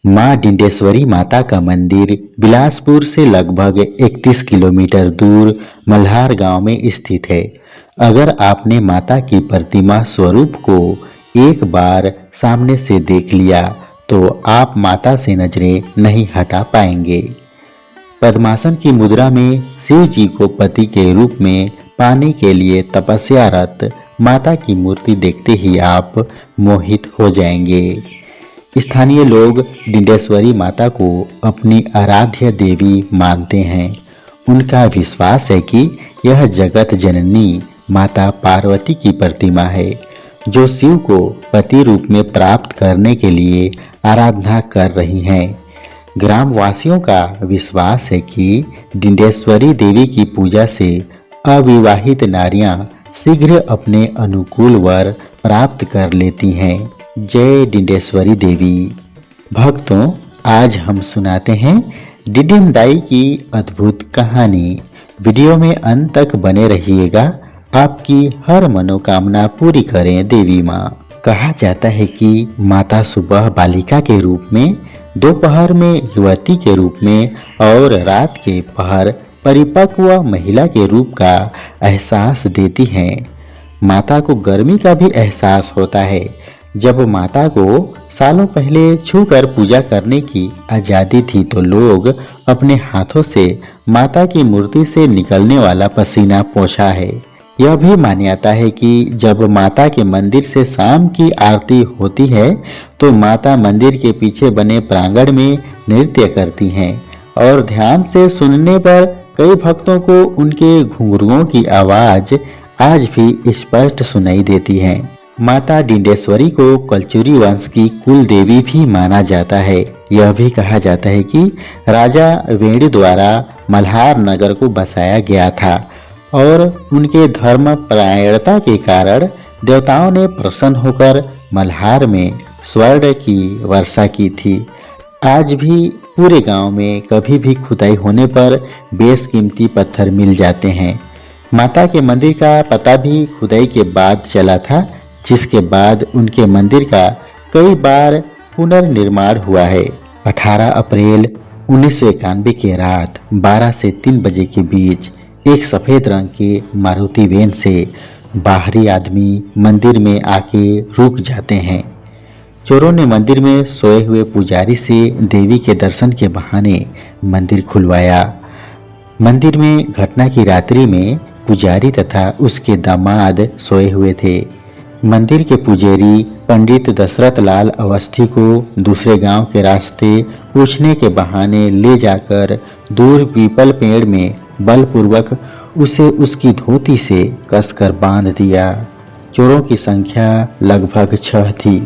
मां डिंडेश्वरी माता का मंदिर बिलासपुर से लगभग 31 किलोमीटर दूर मल्हार गांव में स्थित है। अगर आपने माता की प्रतिमा स्वरूप को एक बार सामने से देख लिया तो आप माता से नजरें नहीं हटा पाएंगे। पद्मासन की मुद्रा में शिव जी को पति के रूप में पाने के लिए तपस्यारत माता की मूर्ति देखते ही आप मोहित हो जाएंगे। स्थानीय लोग डिंडेश्वरी माता को अपनी आराध्य देवी मानते हैं। उनका विश्वास है कि यह जगत जननी माता पार्वती की प्रतिमा है जो शिव को पति रूप में प्राप्त करने के लिए आराधना कर रही हैं। ग्रामवासियों का विश्वास है कि डिंडेश्वरी देवी की पूजा से अविवाहित नारियां शीघ्र अपने अनुकूल वर प्राप्त कर लेती हैं। जय डिंडेश्वरी देवी। भक्तों, आज हम सुनाते हैं डिडिम दाई की अद्भुत कहानी। वीडियो में अंत तक बने रहिएगा। आपकी हर मनोकामना पूरी करें देवी माँ। कहा जाता है कि माता सुबह बालिका के रूप में, दोपहर में युवती के रूप में और रात के पहर परिपक्व महिला के रूप का एहसास देती हैं। माता को गर्मी का भी एहसास होता है। जब माता को सालों पहले छूकर पूजा करने की आज़ादी थी तो लोग अपने हाथों से माता की मूर्ति से निकलने वाला पसीना पोंछा है। यह भी मान्यता है कि जब माता के मंदिर से शाम की आरती होती है तो माता मंदिर के पीछे बने प्रांगण में नृत्य करती हैं और ध्यान से सुनने पर कई भक्तों को उनके घुंघरुओं की आवाज़ आज भी स्पष्ट सुनाई देती है। माता डिंडेश्वरी को कलचुरी वंश की कुल देवी भी माना जाता है। यह भी कहा जाता है कि राजा वेणु द्वारा मल्हार नगर को बसाया गया था और उनके धर्म परायणता के कारण देवताओं ने प्रसन्न होकर मल्हार में स्वर्ण की वर्षा की थी। आज भी पूरे गांव में कभी भी खुदाई होने पर बेशकीमती पत्थर मिल जाते हैं। माता के मंदिर का पता भी खुदाई के बाद चला था, जिसके बाद उनके मंदिर का कई बार पुनर्निर्माण हुआ है। 18 अप्रैल 1991 की रात 12 से 3 बजे के बीच एक सफ़ेद रंग के मारुति वैन से बाहरी आदमी मंदिर में आके रुक जाते हैं। चोरों ने मंदिर में सोए हुए पुजारी से देवी के दर्शन के बहाने मंदिर खुलवाया। मंदिर में घटना की रात्रि में पुजारी तथा उसके दामाद सोए हुए थे। मंदिर के पुजारी पंडित दशरथ लाल अवस्थी को दूसरे गांव के रास्ते पूछने के बहाने ले जाकर दूर पीपल पेड़ में बलपूर्वक उसे उसकी धोती से कसकर बांध दिया। चोरों की संख्या लगभग 6 थी।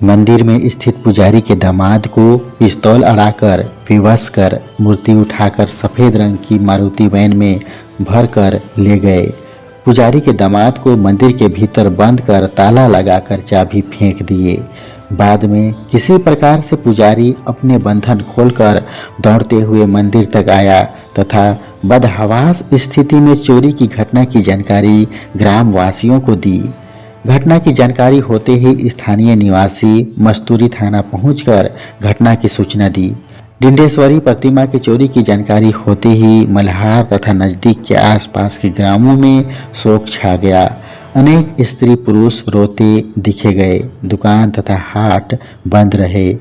मंदिर में स्थित पुजारी के दामाद को पिस्तौल अड़ाकर विवश कर मूर्ति उठाकर सफ़ेद रंग की मारुति वैन में भरकर ले गए। पुजारी के दामाद को मंदिर के भीतर बंद कर ताला लगाकर चाबी फेंक दिए। बाद में किसी प्रकार से पुजारी अपने बंधन खोलकर दौड़ते हुए मंदिर तक आया तथा बदहवास स्थिति में चोरी की घटना की जानकारी ग्रामवासियों को दी। घटना की जानकारी होते ही स्थानीय निवासी मस्तूरी थाना पहुंचकर घटना की सूचना दी। डिंडेश्वरी प्रतिमा की चोरी की जानकारी होते ही मल्हार तथा नज़दीक के आसपास के ग्रामों में शोक छा गया। अनेक स्त्री पुरुष रोते दिखे गए। दुकान तथा हाट बंद रहे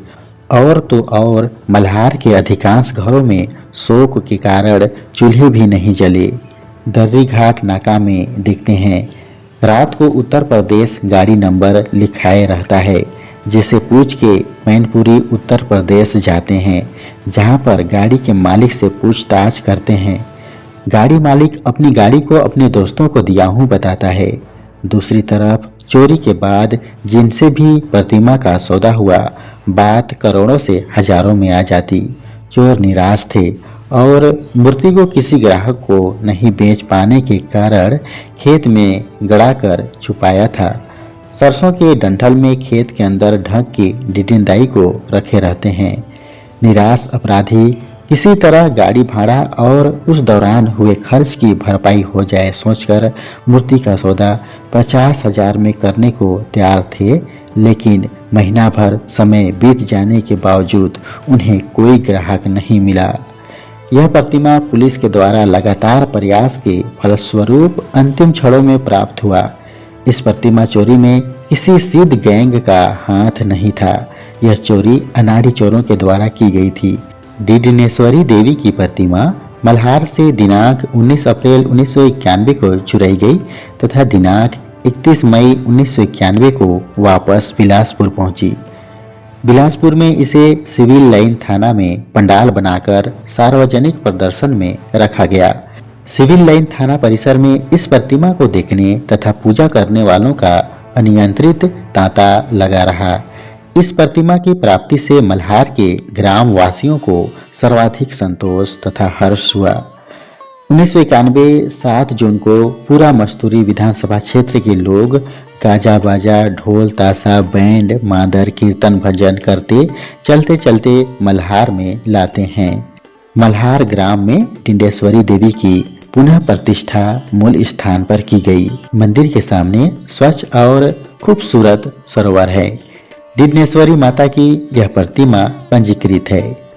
और तो और मल्हार के अधिकांश घरों में शोक के कारण चूल्हे भी नहीं जले। दर्री घाट नाका में दिखते हैं। रात को उत्तर प्रदेश गाड़ी नंबर लिखाए रहता है, जिसे पूछ के मैनपुरी उत्तर प्रदेश जाते हैं, जहां पर गाड़ी के मालिक से पूछताछ करते हैं। गाड़ी मालिक अपनी गाड़ी को अपने दोस्तों को दिया हूँ बताता है। दूसरी तरफ चोरी के बाद जिनसे भी प्रतिमा का सौदा हुआ, बात करोड़ों से हजारों में आ जाती। चोर निराश थे और मूर्ति को किसी ग्राहक को नहीं बेच पाने के कारण खेत में गड़ाकर छुपाया था। सरसों के डंठल में खेत के अंदर ढक के डिडिन दाई को रखे रहते हैं। निराश अपराधी किसी तरह गाड़ी भाड़ा और उस दौरान हुए खर्च की भरपाई हो जाए सोचकर मूर्ति का सौदा 50,000 में करने को तैयार थे, लेकिन महीना भर समय बीत जाने के बावजूद उन्हें कोई ग्राहक नहीं मिला। यह प्रतिमा पुलिस के द्वारा लगातार प्रयास के फलस्वरूप अंतिम क्षणों में प्राप्त हुआ। इस प्रतिमा चोरी में किसी सिद्ध गैंग का हाथ नहीं था। यह चोरी अनाड़ी चोरों के द्वारा की गई थी। डिडनेश्वरी देवी की प्रतिमा मल्हार से दिनांक 19 अप्रैल 1991 को चुराई गई तथा दिनांक 31 मई 1991 को वापस बिलासपुर पहुंची। बिलासपुर में इसे सिविल लाइन थाना में पंडाल बनाकर सार्वजनिक प्रदर्शन में रखा गया। सिविल लाइन थाना परिसर में इस प्रतिमा को देखने तथा पूजा करने वालों का अनियंत्रित तांता लगा रहा। इस प्रतिमा की प्राप्ति से मल्हार के ग्राम वासियों को सर्वाधिक संतोष तथा हर्ष हुआ। 1991 7 जून को पूरा मस्तूरी विधानसभा क्षेत्र के लोग गाजा बाजा ढोल ताशा बैंड मादर कीर्तन भजन करते चलते चलते मल्हार में लाते हैं। मल्हार ग्राम में डिंडेश्वरी देवी की पुनः प्रतिष्ठा मूल स्थान पर की गई। मंदिर के सामने स्वच्छ और खूबसूरत सरोवर है। डिंडेश्वरी माता की यह प्रतिमा पंजीकृत है।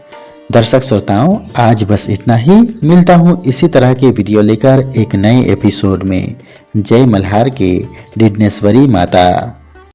दर्शक श्रोताओं, आज बस इतना ही। मिलता हूँ इसी तरह के वीडियो लेकर एक नए एपिसोड में। जय मल्हार के डिडनेश्वरी माता।